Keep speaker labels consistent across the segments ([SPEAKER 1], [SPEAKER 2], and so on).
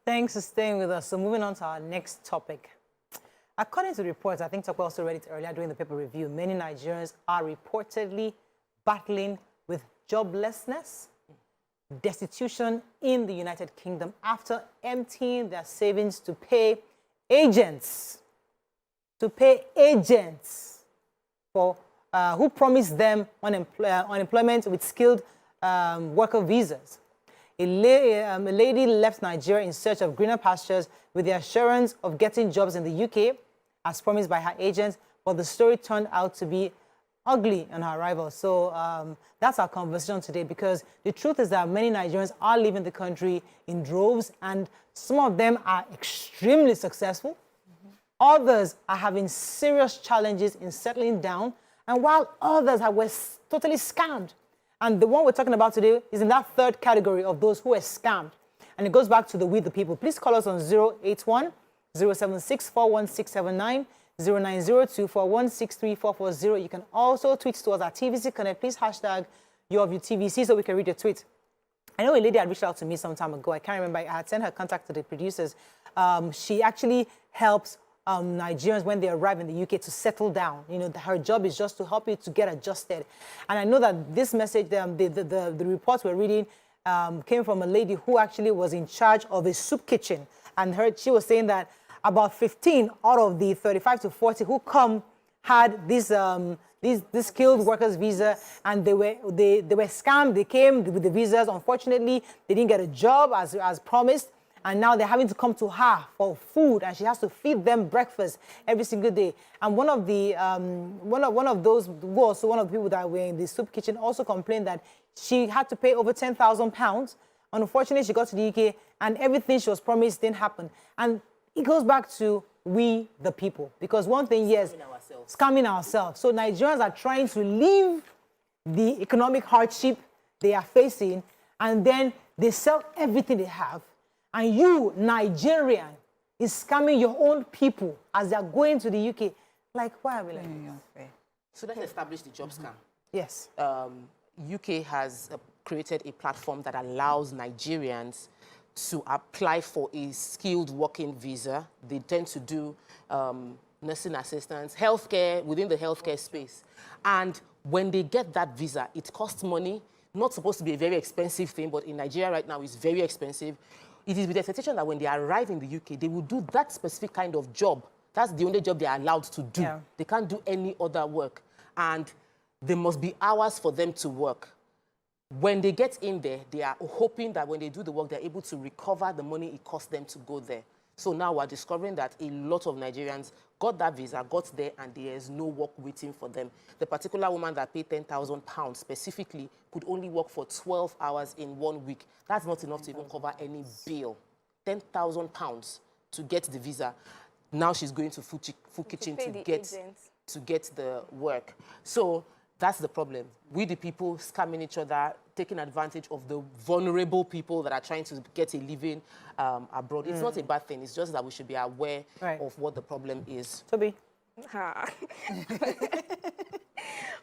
[SPEAKER 1] Thanks for staying with us. So moving on to our next topic. According to reports, I think Japa also read it earlier during the paper review, many Nigerians are reportedly battling with joblessness, destitution in the United Kingdom after emptying their savings to pay agents. For who promised them unemployment with skilled worker visas. A lady left Nigeria in search of greener pastures with the assurance of getting jobs in the UK, as promised by her agents, but the story turned out to be ugly on her arrival. So that's our conversation today, because the truth is that many Nigerians are leaving the country in droves, and some of them are extremely successful. Others are having serious challenges in settling down, and while others were totally scammed. And the one we're talking about today is in that third category of those who were scammed. And it goes back to the We the People. Please call us on 081-076-41679, 0902-4163440. You can also tweet to us at TVC Connect. Please hashtag YourViewTVC so we can read your tweet. I know a lady had reached out to me some time ago. I can't remember. I had sent her contact to the producers. She actually helps Nigerians when they arrive in the UK to settle down. You know, her job is just to help you to get adjusted. And I know that this message, the reports we're reading came from a lady who actually was in charge of a soup kitchen. And she was saying that about 15 out of the 35 to 40 who come had this skilled workers visa, and they were scammed. They came with the visas. Unfortunately, they didn't get a job as promised. And now they're having to come to her for food, and she has to feed them breakfast every single day. And one of the one of those, also one of the people that were in the soup kitchen, also complained that she had to pay over £10,000. Unfortunately, she got to the UK, and everything she was promised didn't happen. And it goes back to we the people, because one thing, yes, scamming ourselves. So Nigerians are trying to leave the economic hardship they are facing, and then they sell everything they have. And you, Nigerian, is scamming your own people as they're going to the UK. Like, why are we like this?
[SPEAKER 2] So let's establish the job scam.
[SPEAKER 1] Yes.
[SPEAKER 2] UK has created a platform that allows Nigerians to apply for a skilled working visa. They tend to do nursing assistants, healthcare, within the healthcare space. And when they get that visa, it costs money. Not supposed to be a very expensive thing, but in Nigeria right now, it's very expensive. It is with the expectation that when they arrive in the UK, they will do that specific kind of job. That's the only job they are allowed to do. Yeah. They can't do any other work. And there must be hours for them to work. When they get in there, they are hoping that when they do the work, they're able to recover the money it cost them to go there. So now we're discovering that a lot of Nigerians got that visa, got there, and there is no work waiting for them. The particular woman that paid £10,000 specifically could only work for 12 hours in 1 week. That's not enough to even cover any bill. £10,000 to get the visa. Now she's going to food kitchen to get the work. So that's the problem. We, the people, scamming each other, taking advantage of the vulnerable people that are trying to get a living abroad. It's not a bad thing. It's just that we should be aware of what the problem is.
[SPEAKER 1] Toby.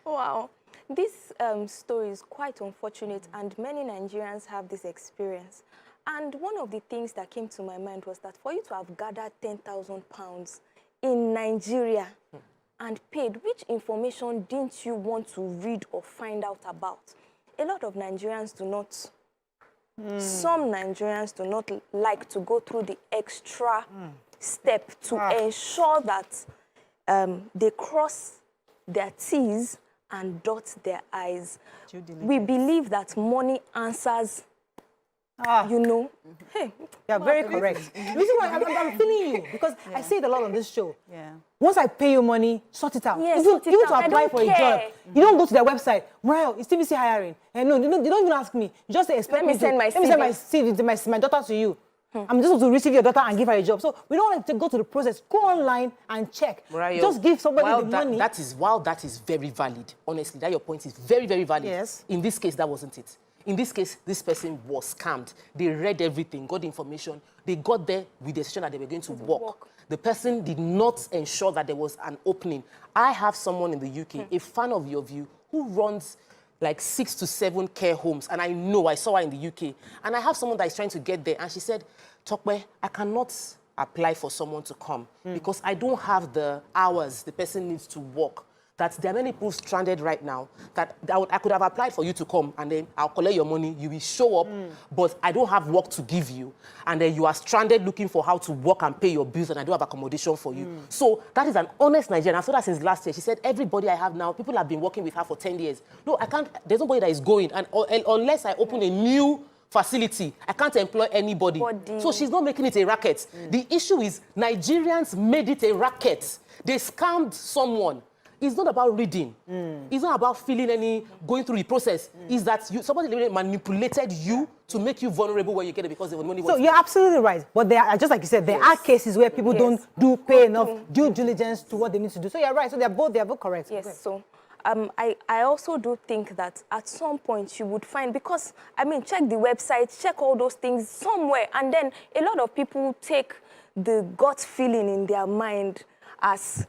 [SPEAKER 3] Wow. This story is quite unfortunate, and many Nigerians have this experience. And one of the things that came to my mind was that for you to have gathered £10,000 in Nigeria and paid, which information didn't you want to read or find out about? A lot of Nigerians do not. Some Nigerians do not like to go through the extra step to ensure that they cross their T's and dot their I's. We believe that money answers, you know.
[SPEAKER 1] Hey, you're very correct. The reason why I'm feeling you, because I say it a lot on this show. Once I pay you money, sort it out.
[SPEAKER 3] Yes,
[SPEAKER 1] even to apply for a job, you don't go to their website. Well, is TVC hiring? And no, they don't even ask me. You just say, expect me to send my CV, my daughter to you. I'm just going to receive your daughter and give her a job. So we don't like to go to the process. Go online and check.
[SPEAKER 2] Murayo,
[SPEAKER 1] just give somebody the money.
[SPEAKER 2] While that is very valid, honestly, that your point is very, very valid.
[SPEAKER 1] Yes.
[SPEAKER 2] In this case, that wasn't it. In this case, this person was scammed. They read everything, got the information. They got there with the decision that they were going to work. The person did not ensure that there was an opening. I have someone in the UK, a fan of your view, who runs like 6 to 7 care homes. And I saw her in the UK. And I have someone that is trying to get there. And she said, Tokwe, I cannot apply for someone to come because I don't have the hours the person needs to work. That there are many people stranded right now that I could have applied for you to come and then I'll collect your money, you will show up, but I don't have work to give you. And then you are stranded looking for how to work and pay your bills and I don't have accommodation for you. So that is an honest Nigerian. I've said that since last year. She said, everybody I have now, people have been working with her for 10 years. No, I can't, there's nobody that is going. And unless I open a new facility, I can't employ anybody. So she's not making it a racket. The issue is Nigerians made it a racket. They scammed someone. It's not about reading. It's not about going through the process. It's that somebody manipulated you to make you vulnerable when you get it because the money was...
[SPEAKER 1] So you're absolutely right. But there are, just like you said, there are cases where people don't pay enough due diligence to what they need to do. So you're right. So they're both correct.
[SPEAKER 3] Yes, okay. So I also do think that at some point you would find, because, I mean, check the website, check all those things somewhere, and then a lot of people take the gut feeling in their mind as...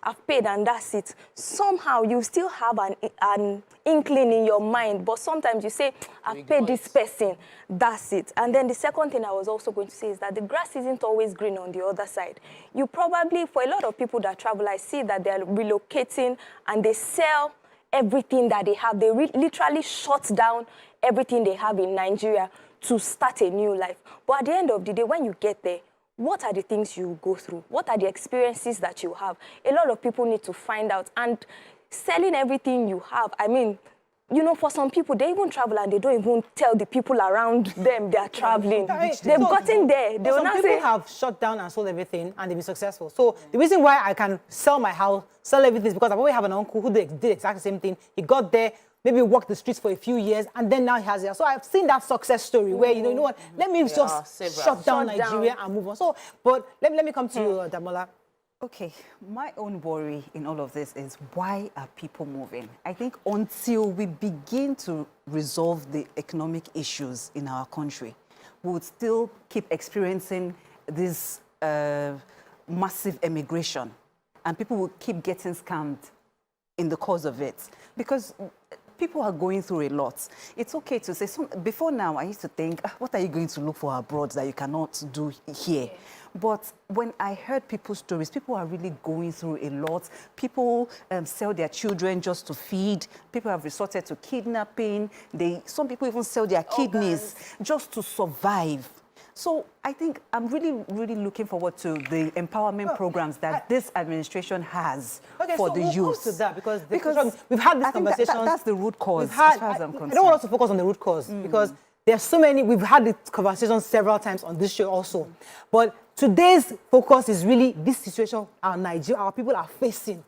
[SPEAKER 3] I've paid and that's it. Somehow you still have an inkling in your mind, but sometimes you say, I've paid this person, that's it. And then the second thing I was also going to say is that the grass isn't always green on the other side. You probably, for a lot of people that travel, I see that they're relocating and they sell everything that they have. They literally shut down everything they have in Nigeria to start a new life. But at the end of the day, when you get there, what are the things you go through? What are the experiences that you have? A lot of people need to find out. And selling everything you have, I mean, you know, for some people, they even travel and they don't even tell the people around them they are traveling. They've gotten there. They will not say...
[SPEAKER 1] Some people have shut down and sold everything and they've been successful. So the reason why I can sell my house, sell everything is because I probably have an uncle who did exactly the same thing. He got there, maybe walked the streets for a few years, and then now he has it. So I've seen that success story where, you know what, let me just shut down Nigeria and move on. So, but let me come to you, Damola.
[SPEAKER 4] Okay, my own worry in all of this is, why are people moving? I think until we begin to resolve the economic issues in our country, we would still keep experiencing this massive immigration, and people will keep getting scammed in the cause of it. Because people are going through a lot. It's okay to say, before now, I used to think, what are you going to look for abroad that you cannot do here? But when I heard people's stories, people are really going through a lot. People sell their children just to feed. People have resorted to kidnapping. Some people even sell their kidneys just to survive. So I think I'm really, really looking forward to the empowerment programs that this administration has for the youth.
[SPEAKER 1] To that because we've had this conversation.
[SPEAKER 4] That's the root cause, as far as I'm concerned.
[SPEAKER 1] I don't want us to focus on the root cause because there's so many. We've had this conversation several times on this show also. But today's focus is really this situation our people are facing.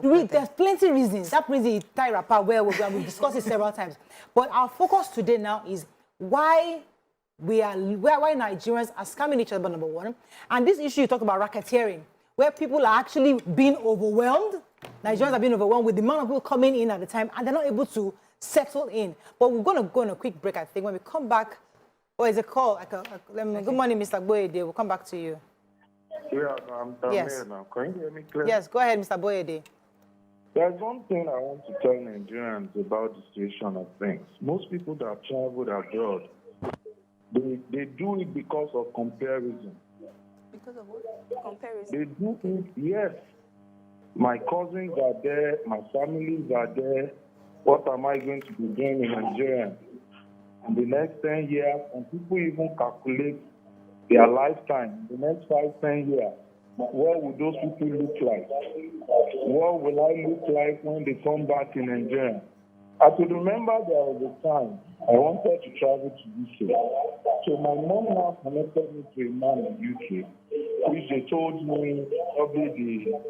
[SPEAKER 1] There's plenty of reasons. That brings the tie wrapper where we've discussed it several times. But our focus today now is why Nigerians are scamming each other, number one. And this issue you talk about racketeering, where people are actually being overwhelmed. Nigerians are being overwhelmed with the amount of people coming in at the time, and they're not able to settle in. But we're going to go on a quick break, I think. When we come back, is a call? Good morning, Mr. Boyede. We'll come back to you.
[SPEAKER 5] Yeah, I'm here now. Can you hear me clearly?
[SPEAKER 1] Yes, go ahead, Mr. Boyede.
[SPEAKER 5] There's one thing I want to tell Nigerians about the situation of things. Most people that have traveled abroad, they do it because of comparison.
[SPEAKER 3] Because of what? Comparison.
[SPEAKER 5] They do it, yes. My cousins are there, my families are there. What am I going to be doing in Nigeria? In the next 10 years, and people even calculate their lifetime, the next 5, 10 years, what will those people look like? What will I look like when they come back in Nigeria? I could remember there was a time I wanted to travel to UK. So my mom now connected me to a man in UK, which they told me probably the...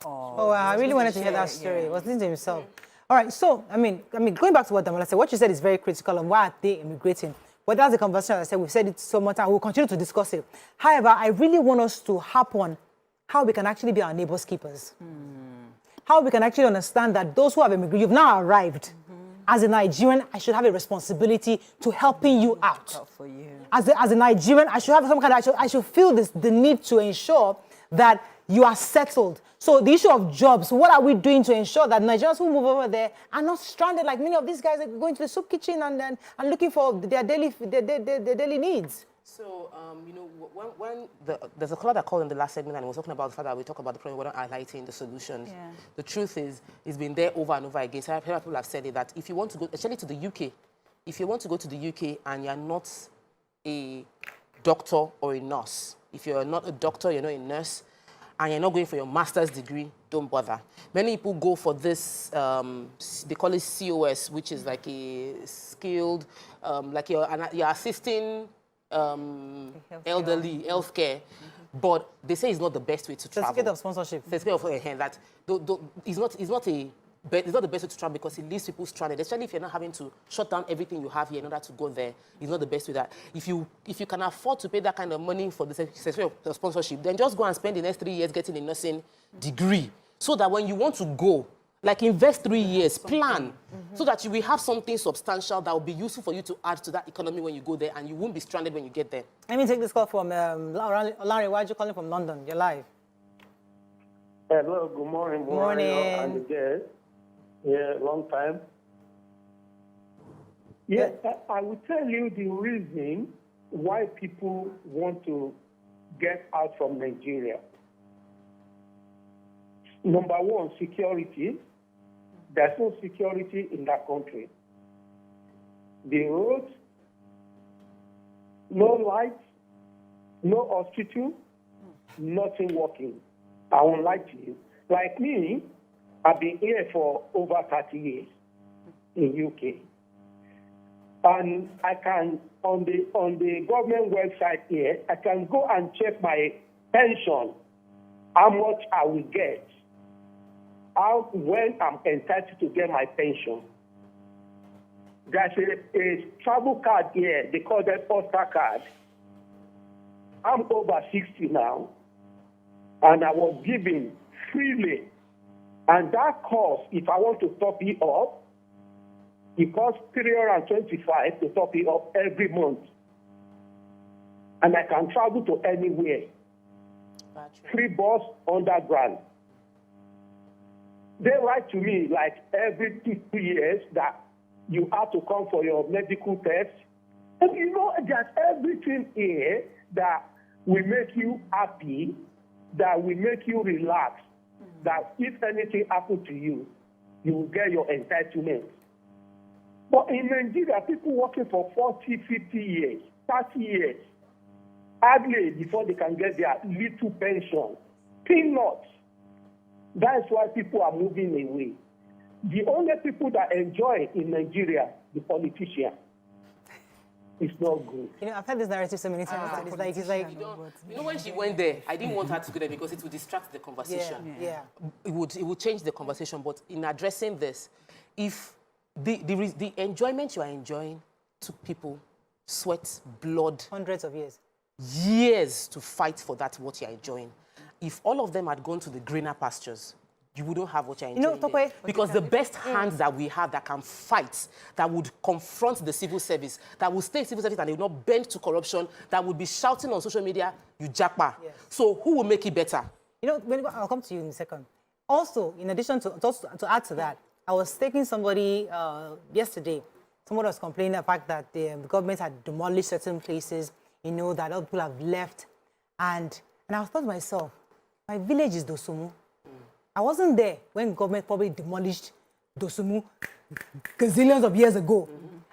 [SPEAKER 1] Oh, I really wanted to hear that story. He was listening to himself. All right, so, I mean, going back to what Damola said, what you said is very critical on why are they immigrating. But that's the conversation, as I said, we've said it so much and we'll continue to discuss it. However, I really want us to harp on how we can actually be our neighbors' keepers. How we can actually understand that those who have immigrated, you've now arrived. As a Nigerian, I should have a responsibility to helping you out.
[SPEAKER 4] For you.
[SPEAKER 1] As a Nigerian, I should have some kind of, I should feel the need to ensure that you are settled. So the issue of jobs, what are we doing to ensure that Nigerians who move over there are not stranded like many of these guys that go into the soup kitchen and looking for their daily needs?
[SPEAKER 2] So, you know, there's a caller that called in the last segment and was talking about the fact that we talk about the problem, we're not highlighting the solutions.
[SPEAKER 4] Yeah.
[SPEAKER 2] The truth is, it's been there over and over again. So people have said it, that if you want to go, especially to the UK, if you want to go to the UK and you're not a doctor or a nurse, if you're not a doctor, you're not a nurse, and you're not going for your master's degree, don't bother. Many people go for this, they call it COS, which is like a skilled, like you're assisting elderly healthcare, but they say it's not the best way to travel.
[SPEAKER 1] Certificate of sponsorship.
[SPEAKER 2] Certificate of that it's not the best way to travel because it leaves people stranded, especially if you're not having to shut down everything you have here in order to go there. It's not the best way. That if you can afford to pay that kind of money for the certificate of sponsorship, then just go and spend the next 3 years getting a nursing degree, so that when you want to go, like invest 3 years, plan, so that you will have something substantial that will be useful for you to add to that economy when you go there, and you won't be stranded when you get there.
[SPEAKER 1] Let me take this call from Larry. Why are you calling from London? You're live.
[SPEAKER 6] Hello, good morning.
[SPEAKER 1] Good morning.
[SPEAKER 6] And the guest. Yeah, long time. Yes, I will tell you the reason why people want to get out from Nigeria. Number one, security. There's no security in that country. The roads, no lights, no hospital, nothing working. I won't lie to you. Like me, I've been here for over 30 years in UK. And I can, on the government website here, I can go and check my pension, how much I will get, when I'm entitled to get my pension. There's a travel card here, they call that Poster card. I'm over 60 now, and I was given freely. And that cost, if I want to top it up, it costs 325 to top it up every month. And I can travel to anywhere. Free bus, underground. They write to me like every 2 years that you have to come for your medical test. And you know, there's everything here that will make you happy, that will make you relax, that if anything happens to you, you will get your entitlement. But in Nigeria, people working for 40, 50 years, 30 years, hardly before they can get their little pension. Peanuts. That's why people are moving away. The only people that enjoy in Nigeria, the politicians. It's not good.
[SPEAKER 1] You know, I've heard this narrative so many times. It's like
[SPEAKER 2] you know, when she went there, I didn't want her to go there because it would distract the conversation.
[SPEAKER 1] Yeah.
[SPEAKER 2] It would change the conversation. But in addressing this, if the enjoyment you are enjoying took people sweat, blood,
[SPEAKER 1] hundreds of
[SPEAKER 2] years to fight for that what you're enjoying. If all of them had gone to the greener pastures, you wouldn't have what you're enjoying.
[SPEAKER 1] You know,
[SPEAKER 2] because the best hands that we have that can fight, that would confront the civil service, that will stay in civil service and they will not bend to corruption, that would be shouting on social media, you Japa. Yes. So who will make it better?
[SPEAKER 1] You know, I'll come to you in a second. Also, in addition to add to that, I was taking somebody yesterday. Someone was complaining the fact that the government had demolished certain places, you know, that other people have left. And I thought to myself, my village is Dosumu. I wasn't there when government probably demolished Dosumu gazillions of years ago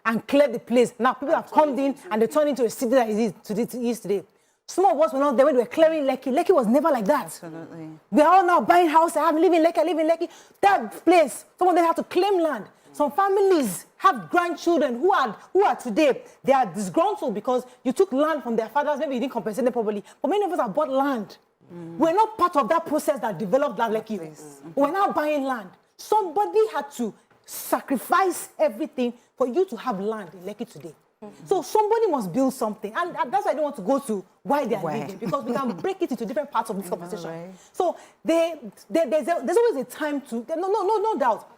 [SPEAKER 1] and cleared the place. Now people have come in and they turned into a city that it is today. Some of us were not there when they were clearing Lekki. Lekki was never like that.
[SPEAKER 4] Absolutely.
[SPEAKER 1] We are all now buying houses. I live in Lekki. That place, some of them had to claim land. Some families have grandchildren who are today, they are disgruntled because you took land from their fathers, maybe you didn't compensate them properly. But many of us have bought land. We're not part of that process that developed land like you. We're not buying land. Somebody had to sacrifice everything for you to have land in Lekki today. So somebody must build something. And that's why I don't want to go to why they are leaving, because we can break it into different parts of this conversation. Right. So there's always a time to, no doubt.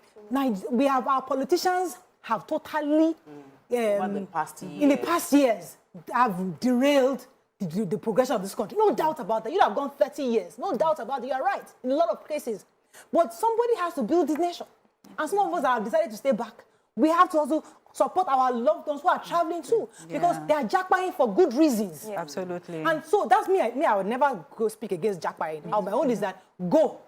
[SPEAKER 1] We have our politicians have totally,
[SPEAKER 2] in the past years,
[SPEAKER 1] have derailed the progression of this country. No doubt about that. You have gone 30 years. No doubt about it. You are right in a lot of cases. But somebody has to build this nation. And some of us have decided to stay back. We have to also support our loved ones who are traveling too, because they are jackpying for good reasons.
[SPEAKER 4] Yeah. Absolutely.
[SPEAKER 1] And so that's me. I would never go speak against jackpying. My own is that go,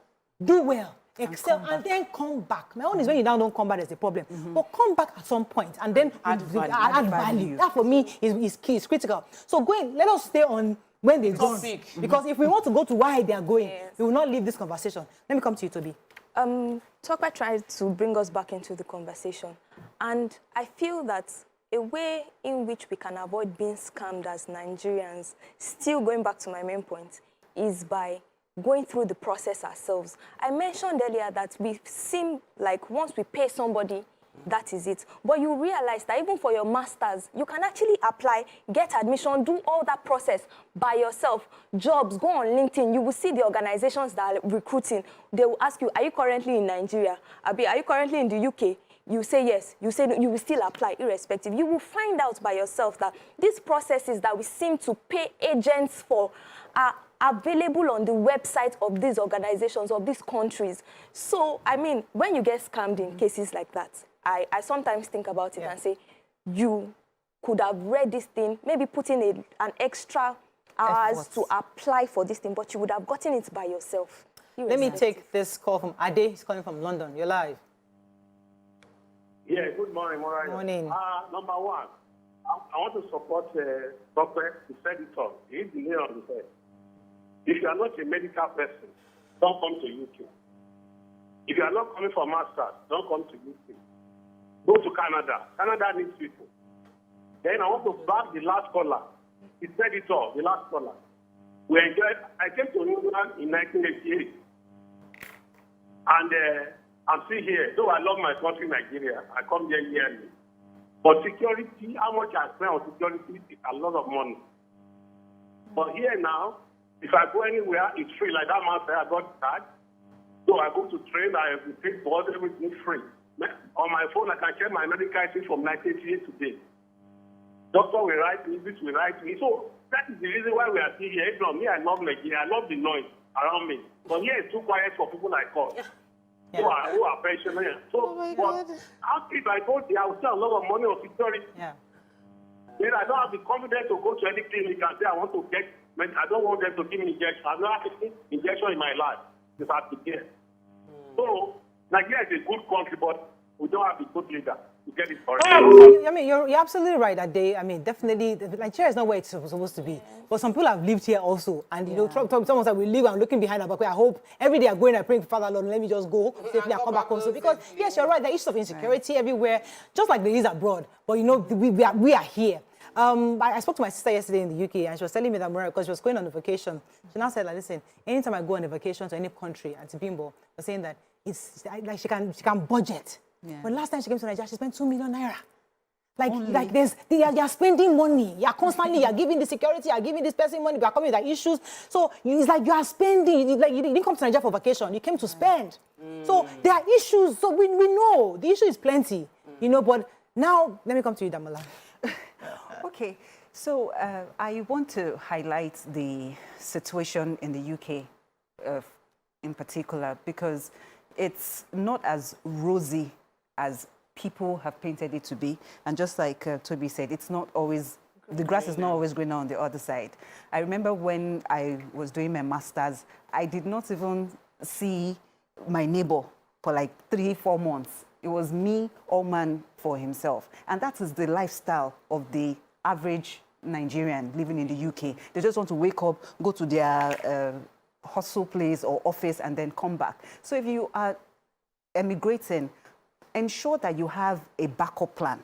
[SPEAKER 1] do well, excel, and then come back. My own is when you now don't come back, there's a problem. But come back at some point and then add value. That for me is key, is critical. So going, let us stay on when they're gone. Because if we want to go to why they are going, we will not leave this conversation. Let me come to you, Toby.
[SPEAKER 3] Tokpa tried to bring us back into the conversation. And I feel that a way in which we can avoid being scammed as Nigerians, still going back to my main point, is by going through the process ourselves. I mentioned earlier that we seem like once we pay somebody, that is it. But you realize that even for your masters, you can actually apply, get admission, do all that process by yourself. Jobs, go on LinkedIn, you will see the organizations that are recruiting. They will ask you, are you currently in Nigeria? Abi, are you currently in the UK? You say yes, you say no, you will still apply irrespective. You will find out by yourself that these processes that we seem to pay agents for are available on the website of these organizations, of these countries. So, I mean, when you get scammed in cases like that, I sometimes think about it and say, you could have read this thing, maybe put in an extra hours to apply for this thing, but you would have gotten it by yourself.
[SPEAKER 1] Let me take this call from Ade. He's calling from London. You're live.
[SPEAKER 6] Yeah, good morning, Moraya.
[SPEAKER 1] Morning.
[SPEAKER 6] Number one, I want to support Dr. He said it all. He's the leader of the head. If you are not a medical person, don't come to UK. If you are not coming for masters, don't come to UK. Go to Canada. Canada needs people. Then I want to back the last caller. He said it all, the last caller. I came to England in 1988. And I'm still here. Though I love my country, Nigeria, I come here yearly. But security, how much I spend on security is a lot of money. But here now, if I go anywhere, it's free. Like that man said, I got card. So I go to train, I have to pay for everything free. On my phone, I can check my medical history from 1988 today. Doctor will write me, this will write me. So that is the reason why we are still here. If not me, I love Nigeria. I love the noise around me. But here it's too quiet for people like us. Who are pensioners. So, if I go there, I will spend a lot of money on security. Then I don't have the confidence to go to any clinic and say I want to get. I don't want them to give me injection. I've not had any injection in my life. Just have to get. So Nigeria is a good country, but we don't have a good leader to get it correct.
[SPEAKER 1] I mean, you're absolutely right that day. I mean, definitely, Nigeria is not where it's supposed to be. But some people have lived here also. And, you know, someone said, we live and looking behind our back. I hope every day I'm going and praying for Father Lord, let me just go safely and come back home. So, because, yes, you're right, there is issues of insecurity everywhere, just like there is abroad. But, you know, we are here. I spoke to my sister yesterday in the UK, and she was telling me that, because she was going on a vacation, she now said, like, listen, anytime I go on a vacation to any country, and to Bimbo, was saying that it's like she can budget. But last time she came to Nigeria, she spent 2 million naira. Like you're spending money. You're constantly, you're giving the security, you're giving this person money, you're coming with the issues. So it's like you are spending. Like you didn't come to Nigeria for vacation. You came to spend. So there are issues. So we know the issue is plenty. You know, but now let me come to you, Damola.
[SPEAKER 4] Okay, so I want to highlight the situation in the UK in particular, because it's not as rosy as people have painted it to be. And just like Toby said, it's not always, the grass is not always greener on the other side. I remember when I was doing my master's, I did not even see my neighbor for like 3-4 months. It was me, all man for himself. And that is the lifestyle of the average Nigerian living in the UK. They just want to wake up, go to their hustle place or office, and then come back. So if you are emigrating, ensure that you have a backup plan.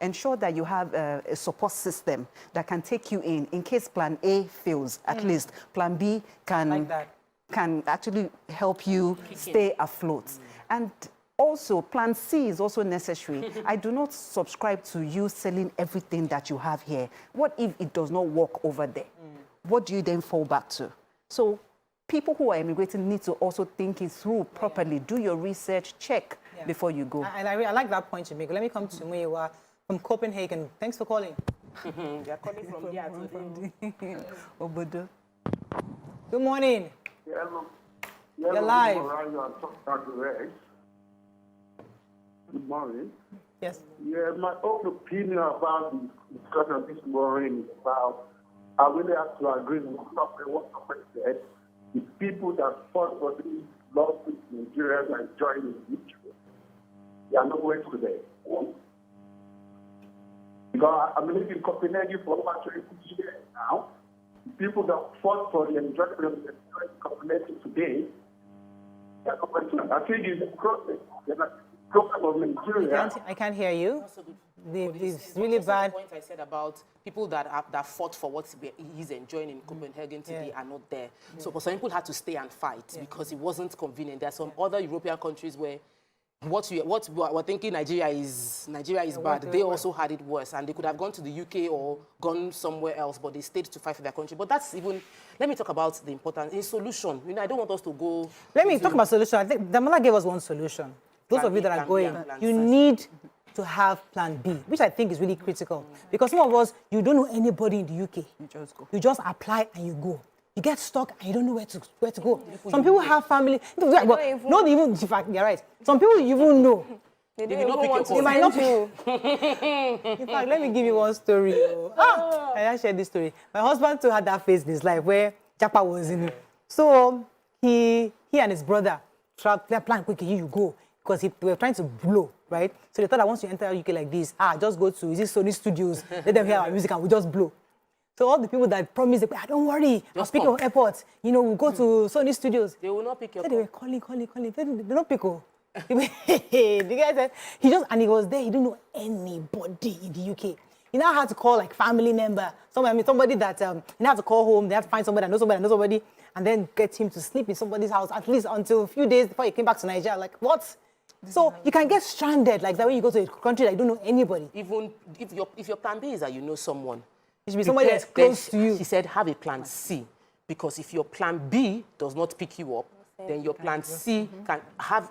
[SPEAKER 4] Ensure that you have a support system that can take you in case plan A fails. At least plan B can actually help you stay afloat. And also, plan C is also necessary. I do not subscribe to you selling everything that you have here. What if it does not work over there? What do you then fall back to? So people who are immigrating need to also think it through properly. Do your research, check before you go.
[SPEAKER 1] And I like that point you make. Let me come to Muyiwa from Copenhagen. Thanks for calling.
[SPEAKER 2] They're calling from here today.
[SPEAKER 4] Obodo.
[SPEAKER 1] Good morning.
[SPEAKER 7] Hello.
[SPEAKER 1] You're live.
[SPEAKER 7] Good morning.
[SPEAKER 1] Yes.
[SPEAKER 7] Yeah, my own opinion about the discussion this morning is about, I really have to agree with what someone said. The people that fought for these lawsuits in Nigeria and joined in Egypt, they are nowhere today. Because I'm living in Copenhagen for over 20 years now. The people that fought for the enjoyment of the Copenhagen today, they are nowhere today. I think it's a process. Of Nigeria.
[SPEAKER 1] I can't hear you. It's really
[SPEAKER 2] The
[SPEAKER 1] bad.
[SPEAKER 2] point I said about people that fought for what he's enjoying in Copenhagen today are not there. So for some people had to stay and fight because it wasn't convenient. There are some other European countries where what we're thinking Nigeria is bad. They also had it worse, and they could have gone to the UK or gone somewhere else, but they stayed to fight for their country. But that's even. Let me talk about the important solution. I don't want us to go.
[SPEAKER 1] Let me talk about solution. I think Damola gave us one solution. Those
[SPEAKER 2] Plan
[SPEAKER 1] of you
[SPEAKER 2] B,
[SPEAKER 1] that are
[SPEAKER 2] plan B,
[SPEAKER 1] going,
[SPEAKER 2] and plan
[SPEAKER 1] you
[SPEAKER 2] C.
[SPEAKER 1] need to have plan B, which I think is really critical. Because some of us, you don't know anybody in the UK.
[SPEAKER 4] You just go.
[SPEAKER 1] You just apply and you go. You get stuck and you don't know where to go. Some people have family. Not even, in fact, you're right. Some people you even know.
[SPEAKER 3] They
[SPEAKER 2] They
[SPEAKER 3] don't
[SPEAKER 2] will not
[SPEAKER 3] even
[SPEAKER 2] pick
[SPEAKER 3] want
[SPEAKER 2] your
[SPEAKER 3] to
[SPEAKER 1] They
[SPEAKER 2] call.
[SPEAKER 1] might
[SPEAKER 3] send
[SPEAKER 1] not
[SPEAKER 3] you.
[SPEAKER 1] In fact, let me give you one story. I shared this story. My husband too had that phase in his life where Japa was in it. So he and his brother planned quickly, you go. Because we were trying to blow, right? So they thought that once you enter UK like this, just go to Sony Studios, let them hear our music and we just blow. So all the people that promised, don't worry, I'll pick your airport. We'll go to Sony Studios.
[SPEAKER 2] They will not pick your
[SPEAKER 1] So
[SPEAKER 2] call.
[SPEAKER 1] they were calling. They don't pick up. The guy said, he was there, he didn't know anybody in the UK. He now had to call like family member, somebody that, he had to call home, they had to find somebody that knows somebody, and then get him to sleep in somebody's house, at least until a few days before he came back to Nigeria. Like, what? So you can get stranded like that when you go to a country that you don't know anybody.
[SPEAKER 2] Even if your plan B is that you know someone,
[SPEAKER 1] It should be somebody that's close to you.
[SPEAKER 2] She said, have a plan C, because if your plan B does not pick you up, then your plan C can have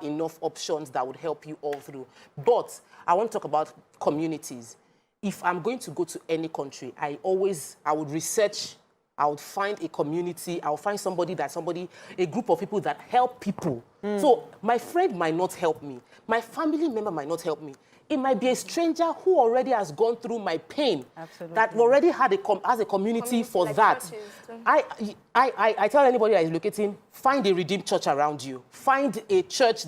[SPEAKER 2] enough options that would help you all through. But I want to talk about communities. If I'm going to go to any country, I would research. I would find a community, I would find a group of people that help people. So my friend might not help me. My family member might not help me. It might be a stranger who already has gone through my pain.
[SPEAKER 4] Absolutely.
[SPEAKER 2] That already has a community for
[SPEAKER 3] like
[SPEAKER 2] that.
[SPEAKER 3] churches too.
[SPEAKER 2] I tell anybody that is locating, find a redeemed church around you. Find a church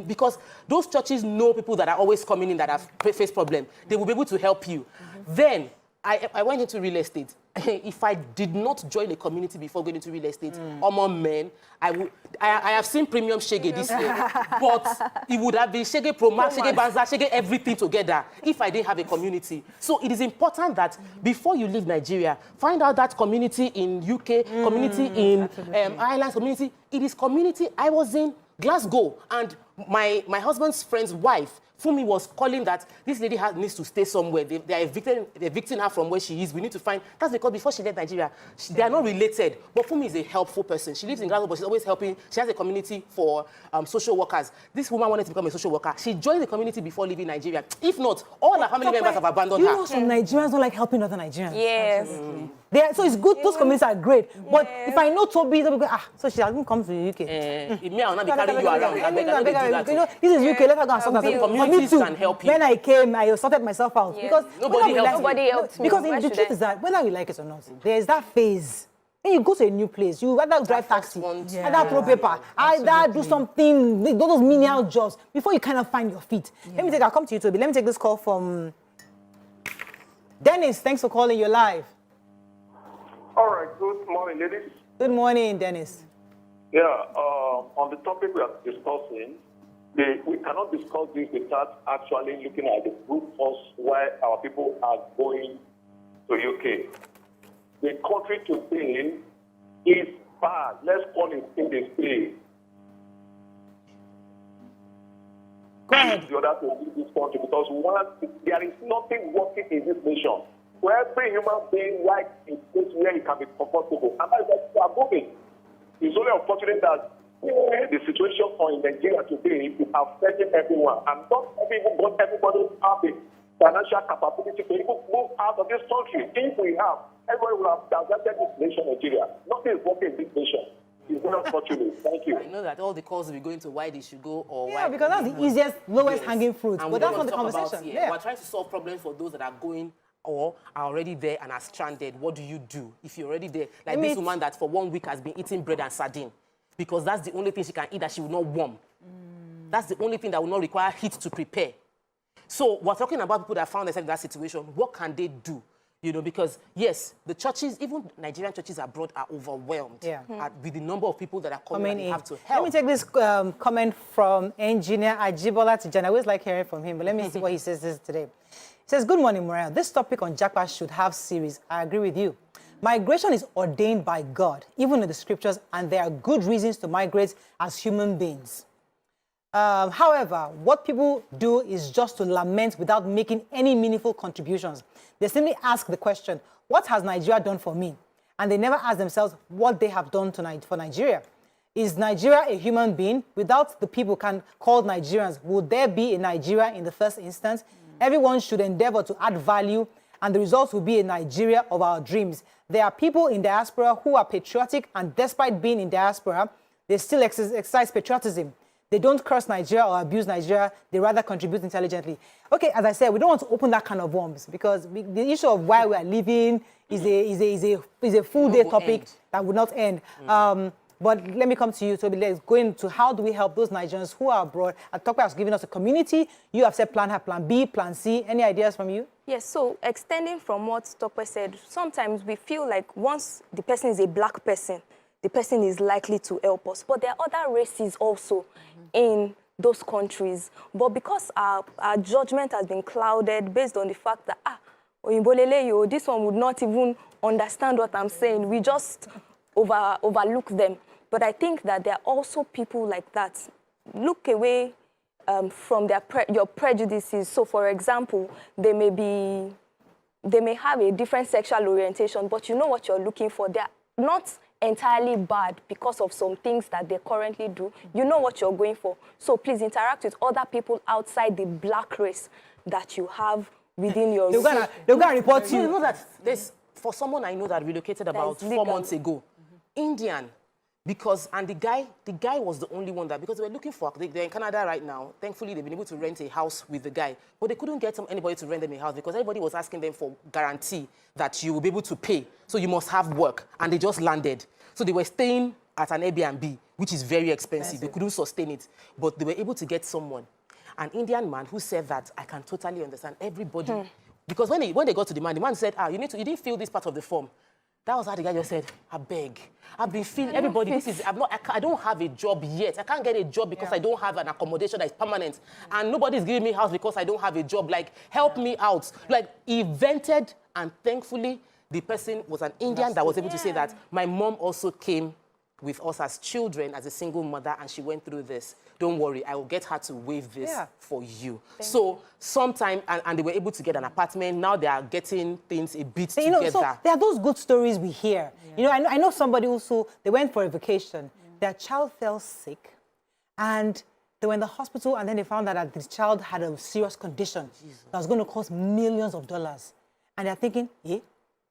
[SPEAKER 2] because those churches know people that are always coming in that have faced problems. They will be able to help you. Then I went into real estate. If I did not join a community before going into real estate, among men, I have seen premium shege this year, but it would have been shege pro max, shege banza, shege everything together if I didn't have a community. So it is important that before you leave Nigeria, find out that community in UK, community in Ireland, community. It is community. I was in Glasgow, and my husband's friend's wife, Fumi, was calling that this lady needs to stay somewhere. They are evicting her from where she is. We need to find. That's because before she left Nigeria, they are not related. But Fumi is a helpful person. She lives in Glasgow, but she's always helping. She has a community for social workers. This woman wanted to become a social worker. She joined the community before leaving Nigeria. If not, all her family members have abandoned her.
[SPEAKER 1] You know some Nigerians don't like helping other Nigerians.
[SPEAKER 3] Yes.
[SPEAKER 1] So it's good, those communities are great. But if I know Toby go, so she hasn't come to the UK.
[SPEAKER 2] Me, I will not be carrying you around. I beg, I know they do that.
[SPEAKER 1] This is UK, let her go and sort herself.
[SPEAKER 2] Communities can help you.
[SPEAKER 1] When I came, I sorted myself out.
[SPEAKER 3] Yes.
[SPEAKER 1] Because
[SPEAKER 2] Nobody
[SPEAKER 3] helped me.
[SPEAKER 1] Because
[SPEAKER 3] Why
[SPEAKER 1] the
[SPEAKER 3] should
[SPEAKER 1] truth
[SPEAKER 3] I?
[SPEAKER 1] is that whether you like it or not, there is that phase. When you go to a new place, you either drive taxi, either throw paper, either do something, do those menial jobs before you kind of find your feet. I'll come to you, Toby. Let me take this call from Dennis. Thanks for calling. You're live.
[SPEAKER 7] All right, good morning, ladies.
[SPEAKER 1] Good morning, Dennis.
[SPEAKER 7] Yeah, on the topic we are discussing, we cannot discuss this without actually looking at the root cause why our people are going to UK. The country today is bad. Let's call it in this place.
[SPEAKER 1] Go ahead.
[SPEAKER 7] The other to leave this country because there is nothing working in this nation. Where every human being likes a place where he can be comfortable. And that's why we are moving. It's only unfortunate that the situation in Nigeria today is affecting everyone. And not even got everybody happy. financial capability to even move out of this country. If we have, everybody would have diverted this nation, Nigeria. Nothing is working in this nation. It's very unfortunate. Thank you.
[SPEAKER 2] I know that all the calls will be going to why they should go or why.
[SPEAKER 1] Yeah, because that's the easiest, lowest hanging fruit.
[SPEAKER 2] And
[SPEAKER 1] But
[SPEAKER 2] we
[SPEAKER 1] that's
[SPEAKER 2] don't
[SPEAKER 1] not the
[SPEAKER 2] want to talk
[SPEAKER 1] conversation.
[SPEAKER 2] about, We're trying to solve problems for those that are going or are already there and are stranded. What do you do if you're already there? Like this woman that for 1 week has been eating bread and sardine because that's the only thing she can eat that she will not warm. That's the only thing that will not require heat to prepare. So we're talking about people that found themselves in that situation. What can they do? You know, because yes, the churches, even Nigerian churches abroad, are overwhelmed with the number of people that are coming and they have to help.
[SPEAKER 1] Let me take this comment from engineer Ajibola Tijani. I always like hearing from him, but let me see what he says this today. He says, good morning, Mariah. This topic on Japa should have series. I agree with you. Migration is ordained by God, even in the scriptures, and there are good reasons to migrate as human beings. However, what people do is just to lament without making any meaningful contributions. They simply ask the question, what has Nigeria done for me? And they never ask themselves what they have done for Nigeria. Is Nigeria a human being? Without the people called Nigerians, would there be a Nigeria in the first instance? Everyone should endeavor to add value, and the result will be a Nigeria of our dreams. There are people in diaspora who are patriotic, and despite being in diaspora, they still exercise patriotism. They don't curse Nigeria or abuse Nigeria. They rather contribute intelligently. Okay, as I said, we don't want to open that can of worms because the issue of why we are living is a full-day topic that would not end. But let me come to you, Toby. Let's go into how do we help those Nigerians who are abroad. Atokwe has given us a community. You have said plan A, plan B, plan C. Any ideas from you?
[SPEAKER 3] Yes, so extending from what Tokwe said, sometimes we feel like once the person is a black person, the person is likely to help us. But there are other races also in those countries. But because our judgment has been clouded based on the fact that, this one would not even understand what I'm saying, we just overlook them. But I think that there are also people like that. Look away from your prejudices. So, for example, they may have a different sexual orientation, but you know what you're looking for. They're not entirely bad because of some things that they currently do. You know what you're going for. So please interact with other people outside the black race that you have within your
[SPEAKER 1] race. They're gonna report you.
[SPEAKER 2] You know that for someone I know that relocated about 4 months ago, Indian, and the guy was the only one that, because they were looking for, they're in Canada right now. Thankfully, they've been able to rent a house with the guy, but they couldn't get anybody to rent them a house because everybody was asking them for guarantee that you will be able to pay. So you must have work, and they just landed. So they were staying at an Airbnb, which is very expensive. They couldn't sustain it, but they were able to get someone, an Indian man who said that I can totally understand everybody. Because when they got to the man said, you didn't fill this part of the form. That was how the guy just said, I beg. I've been feeling everybody. I don't have a job yet. I can't get a job because I don't have an accommodation that is permanent. And nobody's giving me a house because I don't have a job. Like, help me out. Like, he vented, and thankfully, the person was an Indian that was able to say that my mom also came with us as children, as a single mother, and she went through this. Don't worry, I will get her to waive this for you. So sometime, and they were able to get an apartment. Now they are getting things a bit together.
[SPEAKER 1] So there are those good stories we hear. You know, I know somebody also, they went for a vacation. Their child fell sick, and they were in the hospital, and then they found out that the child had a serious condition that was going to cost millions of dollars. And they're thinking, where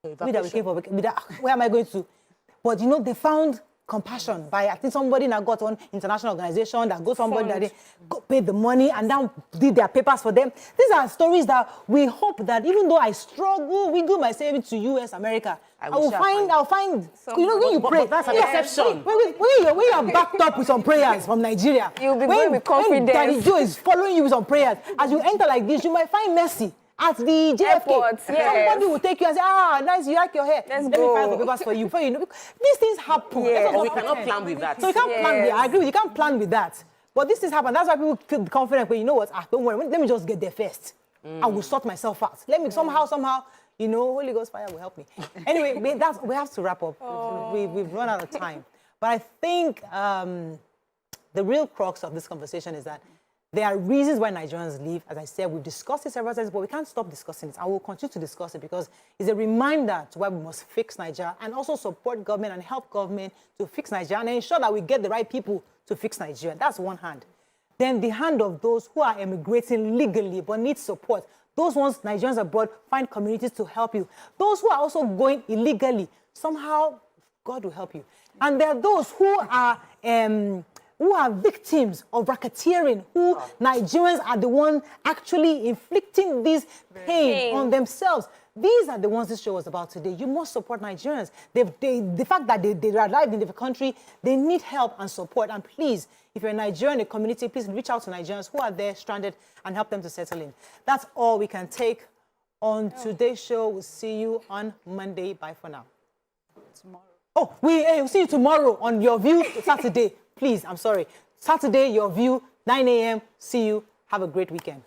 [SPEAKER 1] am I going to? But, you know, they found compassion by, I think somebody now got on international organization that got somebody that they paid the money and now did their papers for them. These are stories that we hope that even though I struggle, we do my saving to US, America, I'll find, you know, when you pray.
[SPEAKER 2] But that's an exception.
[SPEAKER 1] When you're backed up with some prayers from Nigeria,
[SPEAKER 3] you'll be going with confidence. When
[SPEAKER 1] Daddy Joe is following you with some prayers, as you enter like this, you might find mercy. At the JFK,
[SPEAKER 3] airport,
[SPEAKER 1] somebody will take you and say, nice, you like your hair. Let me find the papers for you. Before you know, these things happen.
[SPEAKER 2] But we cannot plan with that.
[SPEAKER 1] So you can't plan with that. I agree with you. You can't plan with that. But these things happen. That's why people feel confident. But you know what? Don't worry. Let me just get there first. I will sort myself out. Let me somehow, you know, Holy Ghost fire will help me. Anyway, we have to wrap up. We've run out of time. But I think the real crux of this conversation is that there are reasons why Nigerians leave. As I said, we've discussed it several times, but we can't stop discussing it. I will continue to discuss it because it's a reminder to why we must fix Nigeria and also support government and help government to fix Nigeria and ensure that we get the right people to fix Nigeria. That's one hand. Then the hand of those who are emigrating legally but need support. Those ones, Nigerians abroad, find communities to help you. Those who are also going illegally, somehow God will help you. And there are those who are victims of racketeering, who Nigerians are the ones actually inflicting this pain on themselves. These are the ones this show was about today. You must support Nigerians. The fact that they are alive in the country, they need help and support. And please, if you're a Nigerian in a community, please reach out to Nigerians who are there stranded and help them to settle in. That's all we can take on today's show. We'll see you on Monday. Bye for now.
[SPEAKER 4] Tomorrow.
[SPEAKER 1] Oh, we'll see you tomorrow on Your View Saturday. Please, I'm sorry. Saturday, Your View, 9 a.m. See you. Have a great weekend.